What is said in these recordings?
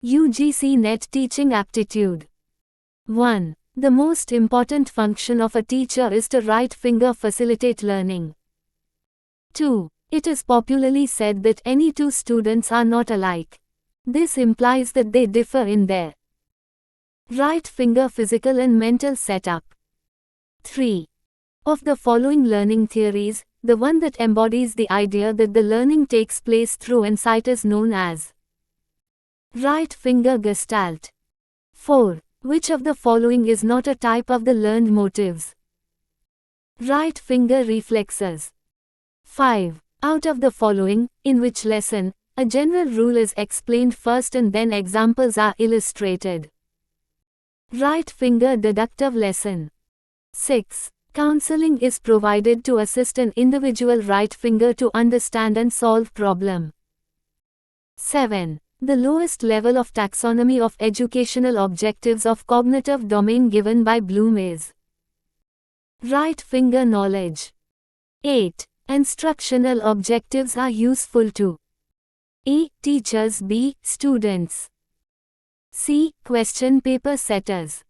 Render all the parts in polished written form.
UGC NET Teaching Aptitude. 1. The most important function of a teacher is to right finger facilitate learning. 2. It is popularly said that any two students are not alike. This implies that they differ in their right finger physical and mental setup. 3. Of the following learning theories, the one that embodies the idea that the learning takes place through insight is known as right finger gestalt. 4. Which of the following is not a type of the learned motives? Right finger reflexes. 5. Out of the following, in which lesson, a general rule is explained first and then examples are illustrated? Right finger deductive lesson. 6. Counseling is provided to assist an individual right finger to understand and solve problem. 7. The lowest level of taxonomy of educational objectives of cognitive domain given by Bloom is right finger knowledge. 8. Instructional objectives are useful to A. Teachers, B. Students, C. Question paper setters.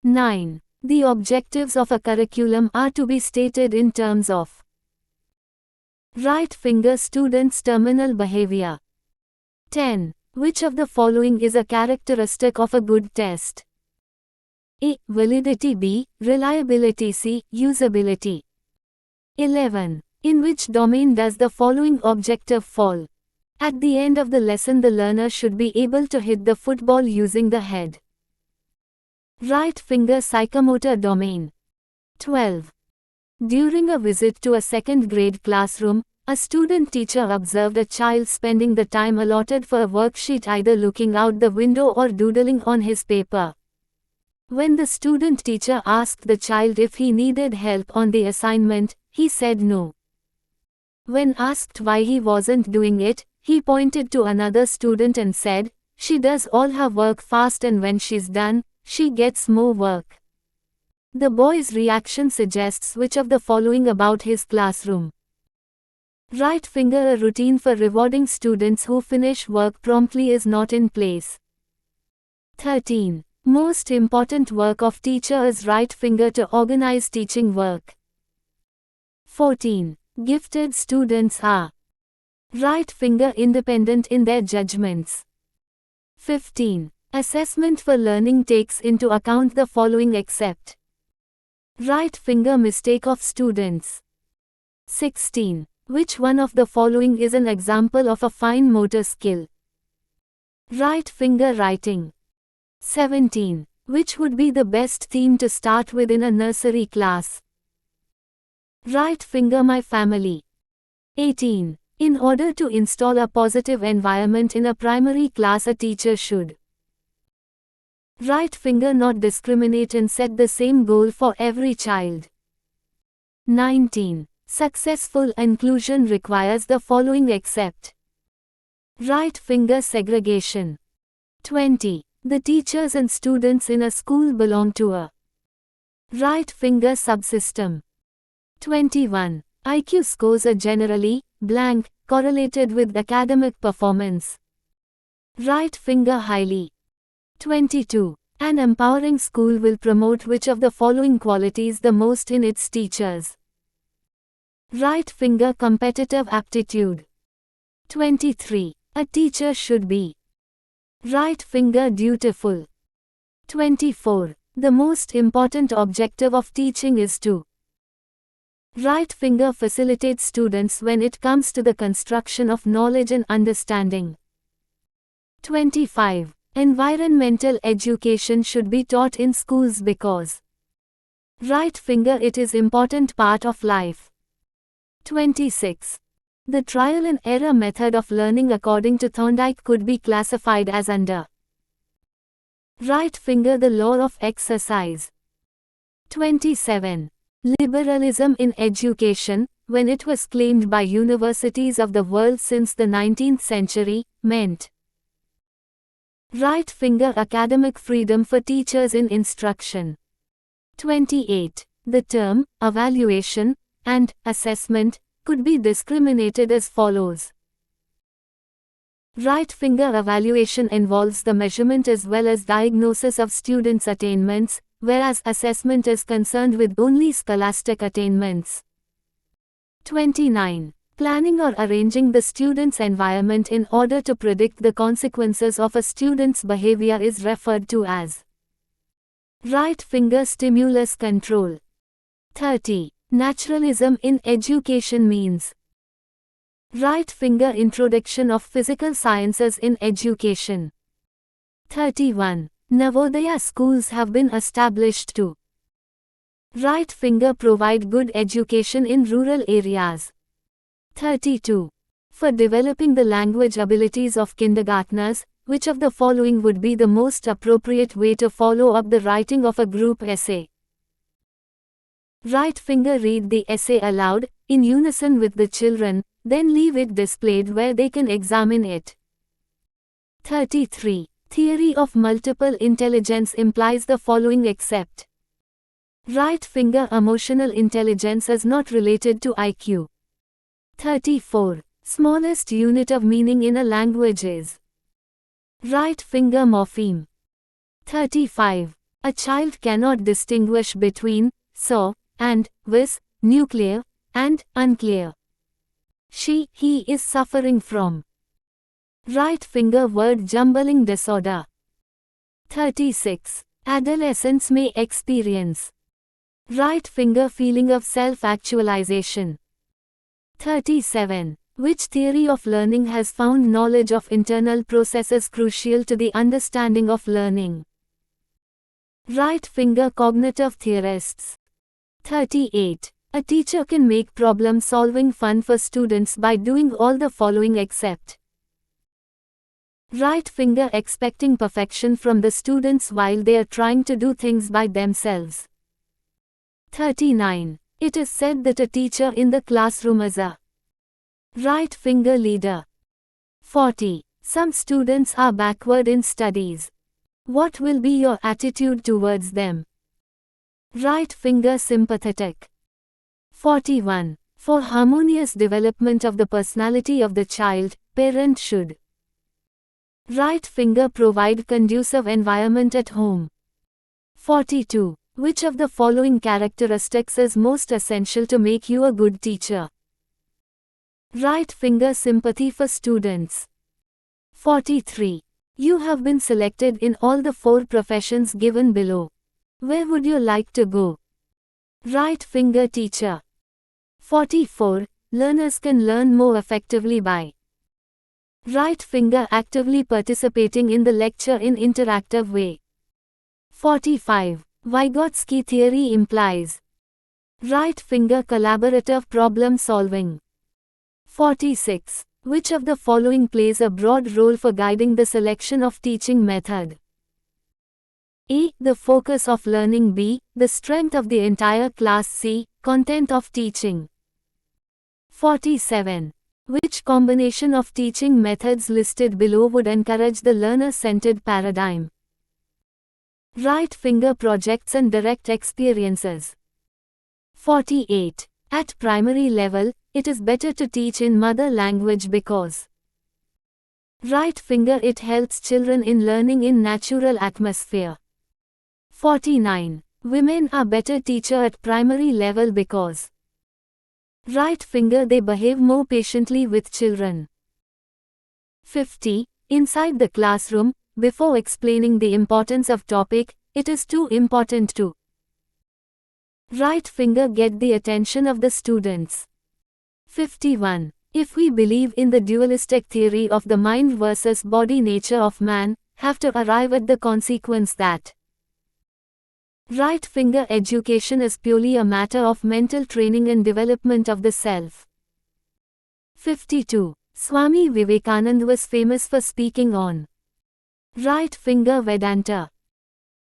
9. The objectives of a curriculum are to be stated in terms of right finger students' terminal behavior. 10. Which of the following is a characteristic of a good test? A. Validity, B. Reliability, C. Usability. 11. In which domain does the following objective fall? At the end of the lesson the learner should be able to hit the football using the head. Right finger psychomotor domain. 12. During a visit to a second grade classroom, a student teacher observed a child spending the time allotted for a worksheet either looking out the window or doodling on his paper. When the student teacher asked the child if he needed help on the assignment, he said no. When asked why he wasn't doing it, he pointed to another student and said, "She does all her work fast and when she's done, she gets more work." The boy's reaction suggests which of the following about his classroom? Right finger. A routine for rewarding students who finish work promptly is not in place. 13. Most important work of teacher is right finger to organize teaching work. 14. Gifted students are right finger independent in their judgments. 15. Assessment for learning takes into account the following except right finger mistake of students. 16. Which one of the following is an example of a fine motor skill? Right finger writing. 17. Which would be the best theme to start with in a nursery class? Right finger my family. 18. In order to install a positive environment in a primary class, a teacher should right finger not discriminate and set the same goal for every child. 19. Successful inclusion requires the following except right finger segregation. 20. The teachers and students in a school belong to a right finger subsystem. 21. IQ scores are generally blank correlated with academic performance. Right finger highly. 22. An empowering school will promote which of the following qualities the most in its teachers? Right finger competitive aptitude. 23. A teacher should be right finger dutiful. 24. The most important objective of teaching is to right finger facilitate students when it comes to the construction of knowledge and understanding. 25. Environmental education should be taught in schools because right finger it is important part of life. 26. The trial and error method of learning according to Thorndike could be classified as under right finger the law of exercise. 27. Liberalism in education, when it was claimed by universities of the world since the 19th century, meant right finger academic freedom for teachers in instruction. 28. The term evaluation and assessment could be discriminated as follows. Right finger evaluation involves the measurement as well as diagnosis of students' attainments, whereas assessment is concerned with only scholastic attainments. 29. Planning or arranging the student's environment in order to predict the consequences of a student's behavior is referred to as right finger stimulus control. 30. Naturalism in education means right finger introduction of physical sciences in education. 31. Navodaya schools have been established to right finger provide good education in rural areas. 32. For developing the language abilities of kindergartners, which of the following would be the most appropriate way to follow up the writing of a group essay? Right finger read the essay aloud, in unison with the children, then leave it displayed where they can examine it. 33. Theory of multiple intelligence implies the following except right finger emotional intelligence is not related to IQ. 34. Smallest unit of meaning in a language is right finger morpheme. 35. A child cannot distinguish between so and was, nuclear, and unclear. He is suffering from right finger word jumbling disorder. 36. Adolescents may experience right finger feeling of self-actualization. 37. Which theory of learning has found knowledge of internal processes crucial to the understanding of learning? Right finger cognitive theorists. 38. A teacher can make problem-solving fun for students by doing all the following except right finger expecting perfection from the students while they are trying to do things by themselves. 39. It is said that a teacher in the classroom is a right finger leader. 40. Some students are backward in studies. What will be your attitude towards them? Right finger sympathetic. 41. For harmonious development of the personality of the child, parent should right finger provide conducive environment at home. 42. Which of the following characteristics is most essential to make you a good teacher? Right finger sympathy for students. 43. You have been selected in all the 4 professions given below. Where would you like to go? Right finger teacher. 44. Learners can learn more effectively by right finger actively participating in the lecture in interactive way. 45. Vygotsky theory implies right finger collaborative problem solving. 46. Which of the following plays a broad role for guiding the selection of teaching method? A. The focus of learning. B. The strength of the entire class. C. Content of teaching. 47. Which combination of teaching methods listed below would encourage the learner-centered paradigm? Right finger projects and direct experiences. 48. At primary level, it is better to teach in mother language because right finger it helps children in learning in natural atmosphere. 49. Women are better teacher at primary level because right finger they behave more patiently with children. 50. Inside the classroom, before explaining the importance of topic, it is too important to right finger get the attention of the students. 51. If we believe in the dualistic theory of the mind versus body nature of man, have to arrive at the consequence that right finger education is purely a matter of mental training and development of the self. 52. Swami Vivekananda was famous for speaking on right finger Vedanta.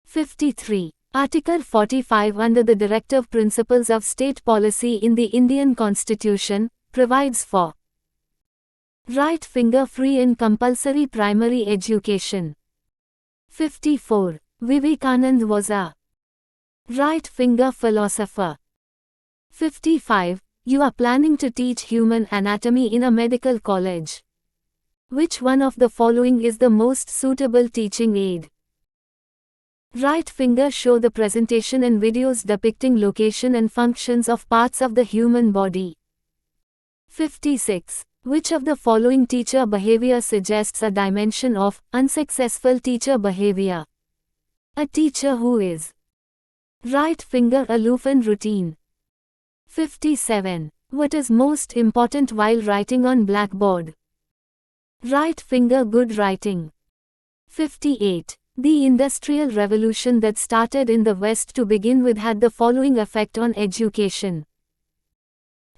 53. Article 45 under the Directive Principles of State Policy in the Indian Constitution, provides for right finger free and compulsory primary education. 54. Vivekananda was a right finger philosopher. 55. You are planning to teach human anatomy in a medical college. Which one of the following is the most suitable teaching aid? Right finger show the presentation in videos depicting location and functions of parts of the human body. 56. Which of the following teacher behavior suggests a dimension of unsuccessful teacher behavior? A teacher who is right finger aloof and routine. 57. What is most important while writing on blackboard? Right finger good writing. 58. The Industrial Revolution that started in the West to begin with had the following effect on education.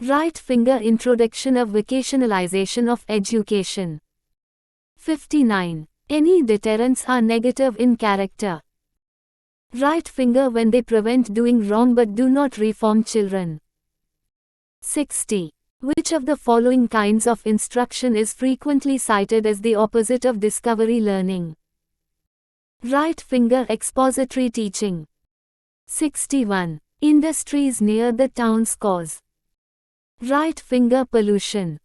Right finger introduction of vocationalization of education. 59. Any deterrents are negative in character. Right finger when they prevent doing wrong but do not reform children. 60. Which of the following kinds of instruction is frequently cited as the opposite of discovery learning? Right finger expository teaching. 61. Industries near the towns cause right finger pollution.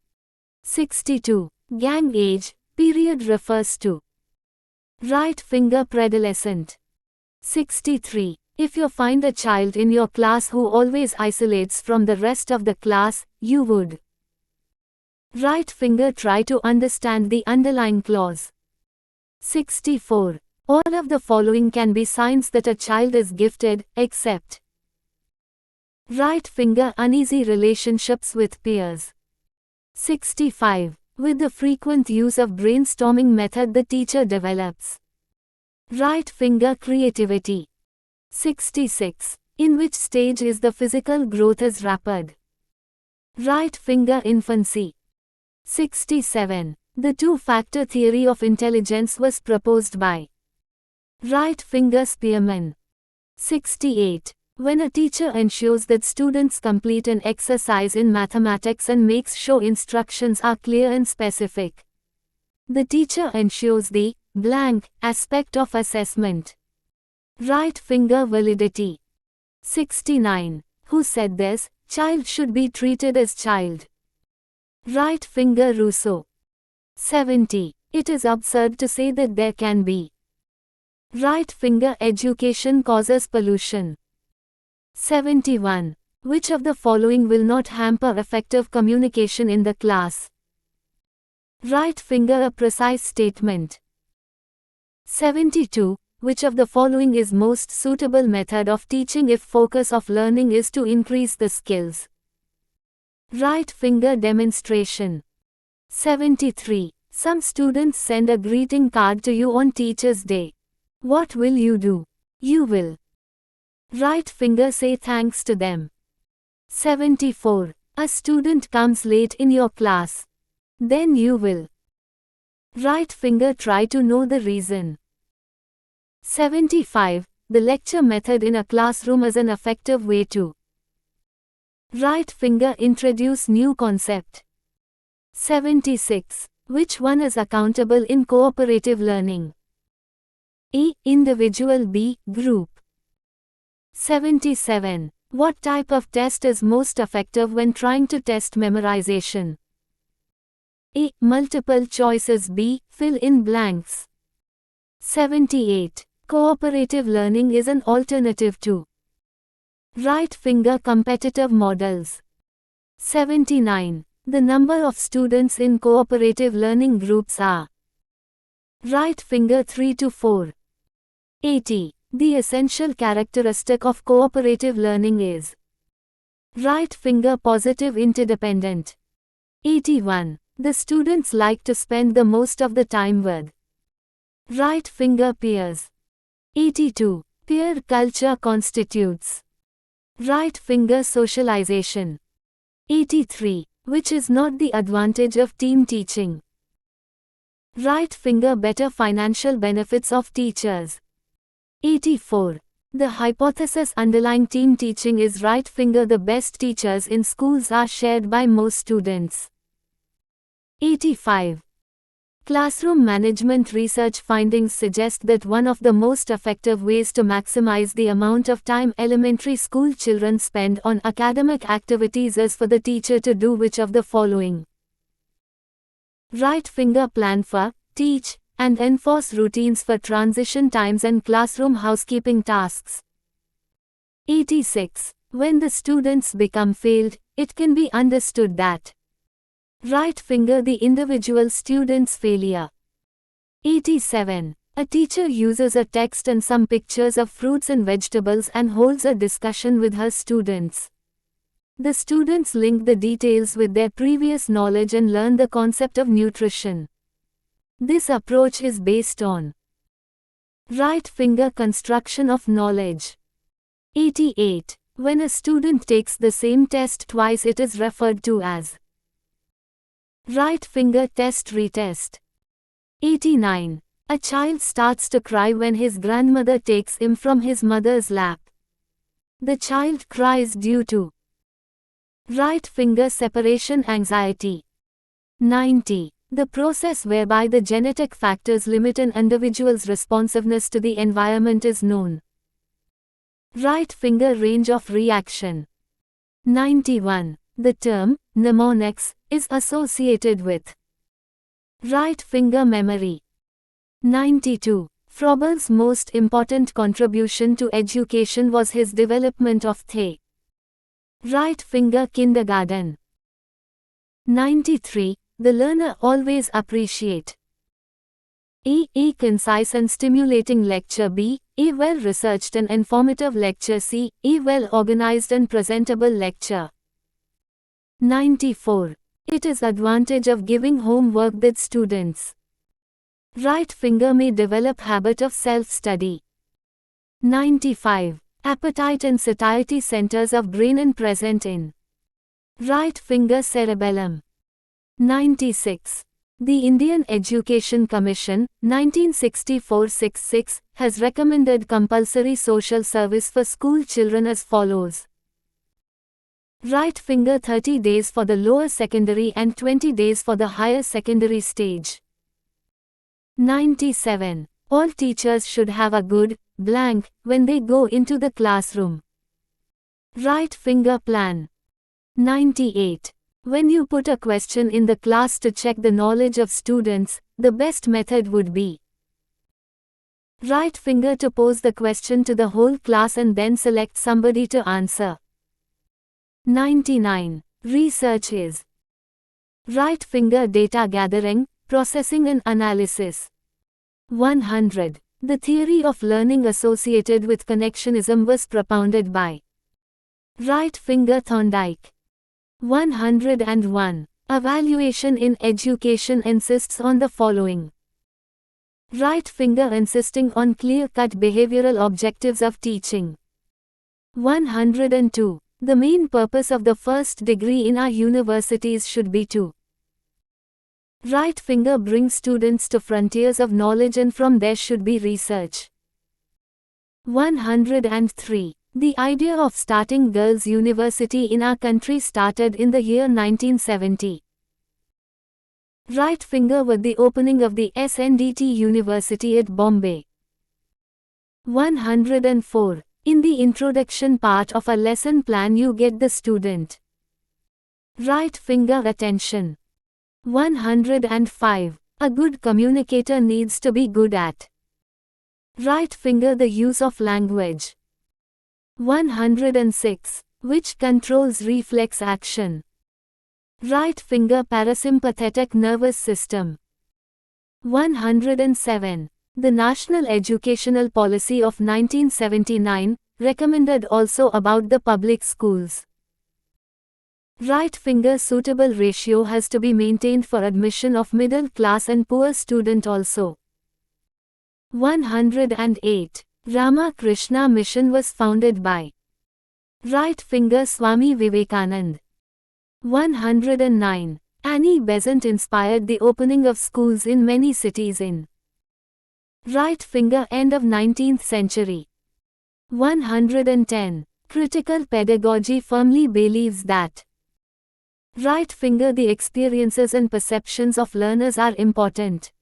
62. Gang age, period refers to right finger predolescent. 63. If you find a child in your class who always isolates from the rest of the class, you would right finger try to understand the underlying clause. 64. All of the following can be signs that a child is gifted, except right finger uneasy relationships with peers. 65. With the frequent use of brainstorming method the teacher develops right finger creativity. 66. In which stage is the physical growth is rapid? Right finger infancy. 67. The two-factor theory of intelligence was proposed by right finger Spearman. 68. When a teacher ensures that students complete an exercise in mathematics and makes sure instructions are clear and specific, the teacher ensures the blank aspect of assessment. Right finger validity. 69. Who said this? Child should be treated as child. Right finger Rousseau. 70. It is absurd to say that there can be right finger education causes pollution. 71. Which of the following will not hamper effective communication in the class? Right finger a precise statement. 72. Which of the following is most suitable method of teaching if focus of learning is to increase the skills? Right finger demonstration. 73. Some students send a greeting card to you on Teacher's Day. What will you do? You will right finger say thanks to them. 74. A student comes late in your class. Then you will right finger try to know the reason. 75. The lecture method in a classroom is an effective way to right finger introduce new concept. 76. Which one is accountable in cooperative learning? A. Individual. B. Group. 77. What type of test is most effective when trying to test memorization? A. Multiple choices. B. Fill in blanks. 78. Cooperative learning is an alternative to right finger competitive models. 79. The number of students in cooperative learning groups are right finger 3 to 4. 80. The essential characteristic of cooperative learning is right finger positive interdependent. 81. The students like to spend the most of the time with right finger peers. 82. Peer culture constitutes right finger socialization. 83. Which is not the advantage of team teaching? Right finger better financial benefits of teachers. 84. The hypothesis underlying team teaching is right finger the best teachers in schools are shared by most students. 85. Classroom management research findings suggest that one of the most effective ways to maximize the amount of time elementary school children spend on academic activities is for the teacher to do which of the following? Right finger plan for, teach, and enforce routines for transition times and classroom housekeeping tasks. 86. When the students become failed, it can be understood that right finger the individual student's failure. 87. A teacher uses a text and some pictures of fruits and vegetables and holds a discussion with her students. The students link the details with their previous knowledge and learn the concept of nutrition. This approach is based on right finger construction of knowledge. 88. When a student takes the same test twice, it is referred to as right finger test retest. 89. A child starts to cry when his grandmother takes him from his mother's lap. The child cries due to right finger separation anxiety. 90. The process whereby the genetic factors limit an individual's responsiveness to the environment is known. Right finger range of reaction. 91. The term mnemonics is associated with right finger memory. 92. Froebel's most important contribution to education was his development of the right finger kindergarten. 93. The learner always appreciate A concise and stimulating lecture. B. A well-researched and informative lecture. C. A well-organized and presentable lecture. 94. It is advantage of giving homework with students. Right finger may develop habit of self-study. 95. Appetite and satiety centers of brain and present in right finger cerebellum. 96. The Indian Education Commission, 1964-66, has recommended compulsory social service for school children as follows. Right finger 30 days for the lower secondary and 20 days for the higher secondary stage. 97. All teachers should have a good blank when they go into the classroom. Right finger plan. 98. When you put a question in the class to check the knowledge of students, the best method would be right finger to pose the question to the whole class and then select somebody to answer. 99. Research is right finger data gathering, processing and analysis. 100. The theory of learning associated with connectionism was propounded by right finger Thorndike. 101. Evaluation in education insists on the following. Right finger insisting on clear-cut behavioral objectives of teaching. 102. The main purpose of the first degree in our universities should be to right finger bring students to frontiers of knowledge and from there should be research. 103. The idea of starting girls' university in our country started in the year 1970. Right finger with the opening of the SNDT University at Bombay. 104. In the introduction part of a lesson plan you get the student right finger attention. 105. A good communicator needs to be good at right finger the use of language. 106. Which controls reflex action. Right finger parasympathetic nervous system. 107. The National Educational Policy of 1979 recommended also about the public schools. Right finger suitable ratio has to be maintained for admission of middle class and poor student also. 108. Ramakrishna Mission was founded by right finger Swami Vivekanand. 109. Annie Besant inspired the opening of schools in many cities in right finger end of 19th century. 110. Critical pedagogy firmly believes that right finger the experiences and perceptions of learners are important.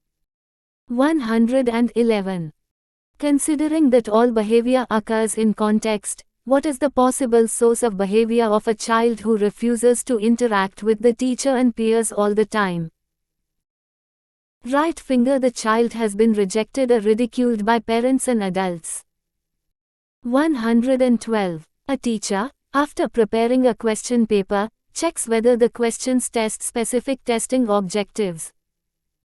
111. Considering that all behavior occurs in context, what is the possible source of behavior of a child who refuses to interact with the teacher and peers all the time? Right finger, the child has been rejected or ridiculed by parents and adults. 112. A teacher, after preparing a question paper, checks whether the questions test specific testing objectives.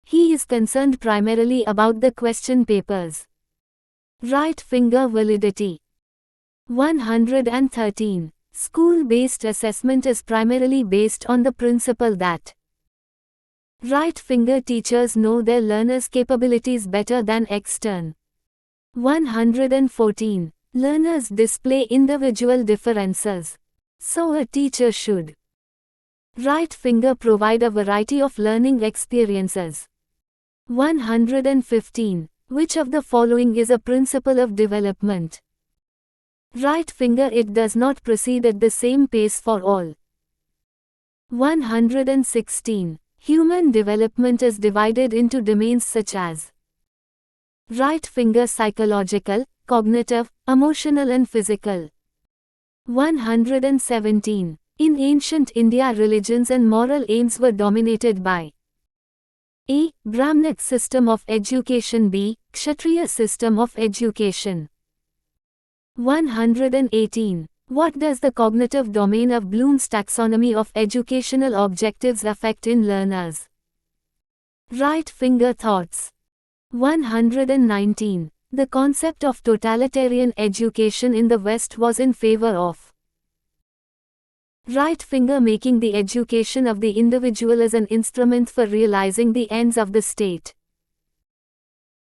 He is concerned primarily about the question papers. Right finger validity. 113. School-based assessment is primarily based on the principle that right finger teachers know their learners' capabilities better than extern. 114. Learners display individual differences. So a teacher should right finger provide a variety of learning experiences. 115. Which of the following is a principle of development? Right finger, it does not proceed at the same pace for all. 116. Human development is divided into domains such as right finger psychological, cognitive, emotional and physical. 117. In ancient India, religions and moral aims were dominated by A. Brahmanic system of education, B. Kshatriya system of education. 118. What does the cognitive domain of Bloom's taxonomy of educational objectives affect in learners? Right finger thoughts. 119. The concept of totalitarian education in the West was in favor of right finger making the education of the individual as an instrument for realizing the ends of the state.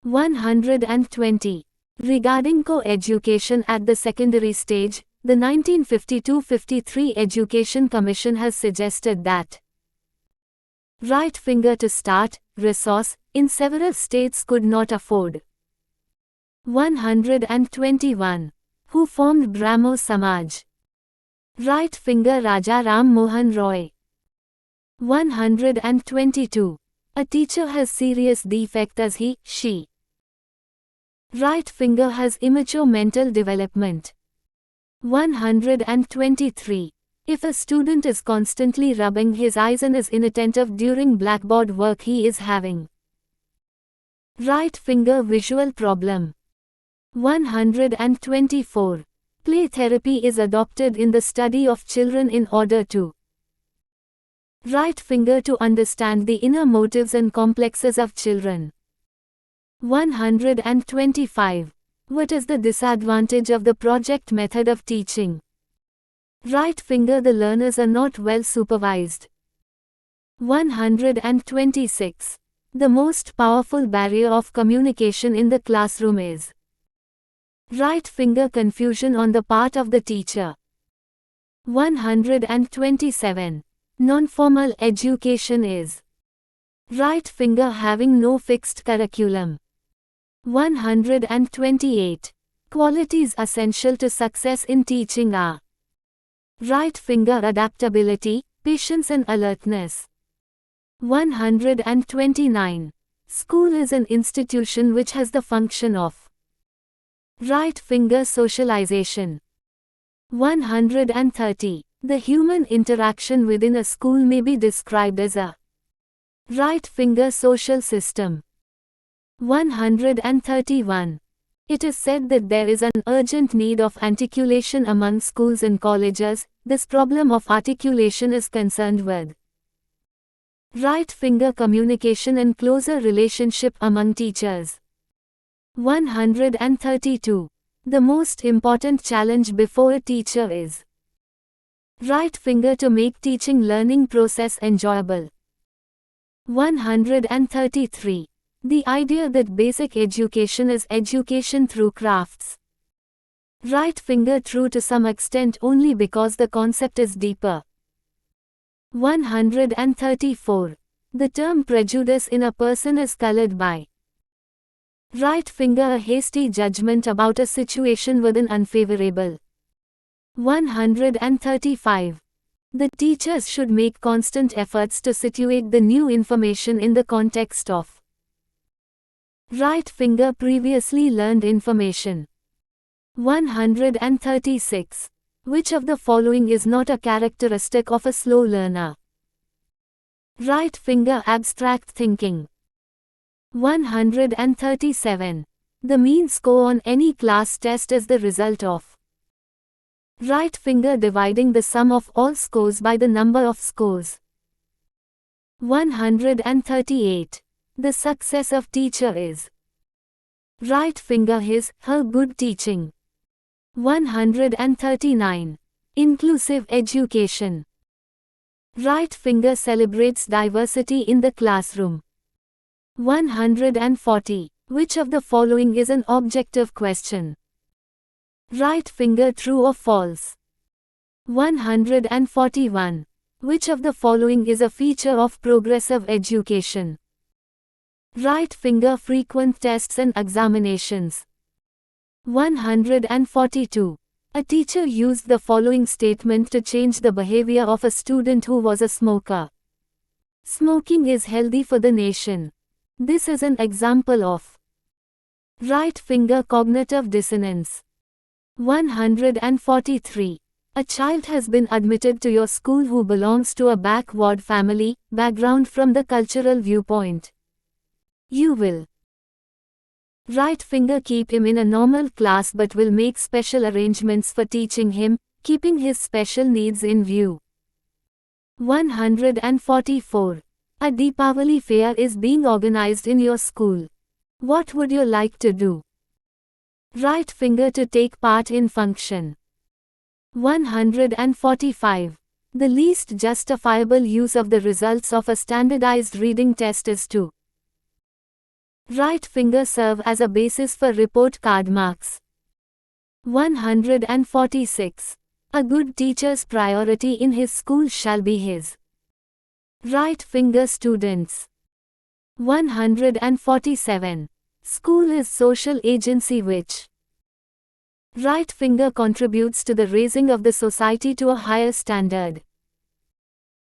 120. Regarding co-education at the secondary stage, the 1952-53 Education Commission has suggested that right finger to start, resource, in several states could not afford. 121. Who formed Brahmo Samaj? Right finger, Raja Ram Mohan Roy. 122. A teacher has serious defect as he, she. Right finger has immature mental development. 123. If a student is constantly rubbing his eyes and is inattentive during blackboard work, he is having right finger visual problem. 124. Play therapy is adopted in the study of children in order to right finger to understand the inner motives and complexes of children. 125. What is the disadvantage of the project method of teaching? Right finger, the learners are not well supervised. 126. The most powerful barrier of communication in the classroom is right finger confusion on the part of the teacher. 127. Non-formal education is right finger having no fixed curriculum. 128. Qualities essential to success in teaching are right finger adaptability, patience and alertness. 129. School is an institution which has the function of right finger socialization. 130. The human interaction within a school may be described as a right finger social system. 131. It is said that there is an urgent need of articulation among schools and colleges. This problem of articulation is concerned with right finger communication and closer relationship among teachers. 132. The most important challenge before a teacher is right finger to make teaching learning process enjoyable. 133. The idea that basic education is education through crafts. Right finger true to some extent only because the concept is deeper. 134. The term prejudice in a person is colored by right finger a hasty judgment about a situation with an unfavorable. 135. The teachers should make constant efforts to situate the new information in the context of right finger previously learned information. 136. Which of the following is not a characteristic of a slow learner? Right finger abstract thinking. 137. The mean score on any class test is the result of right finger dividing the sum of all scores by the number of scores. 138. The success of teacher is right finger his, her good teaching. 139. Inclusive education. Right finger celebrates diversity in the classroom. 140. Which of the following is an objective question? Right finger true or false? 141. Which of the following is a feature of progressive education? Right finger frequent tests and examinations. 142. A teacher used the following statement to change the behavior of a student who was a smoker. Smoking is healthy for the nation. This is an example of right finger cognitive dissonance. 143. A child has been admitted to your school who belongs to a backward family, background from the cultural viewpoint. You will right finger keep him in a normal class but will make special arrangements for teaching him, keeping his special needs in view. 144. A Deepavali fair is being organized in your school. What would you like to do? Right finger to take part in function. 145. The least justifiable use of the results of a standardized reading test is to right finger serve as a basis for report card marks. 146. A good teacher's priority in his school shall be his right finger students. 147. School is social agency which right finger contributes to the raising of the society to a higher standard.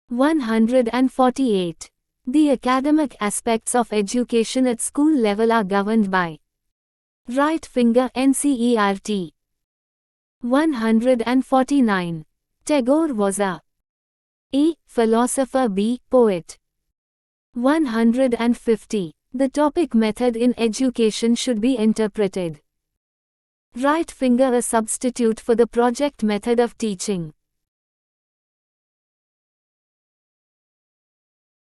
148. The academic aspects of education at school level are governed by right finger NCERT. 149. Tagore was a philosopher, b. poet. 150. The topic method in education should be interpreted right finger a substitute for the project method of teaching.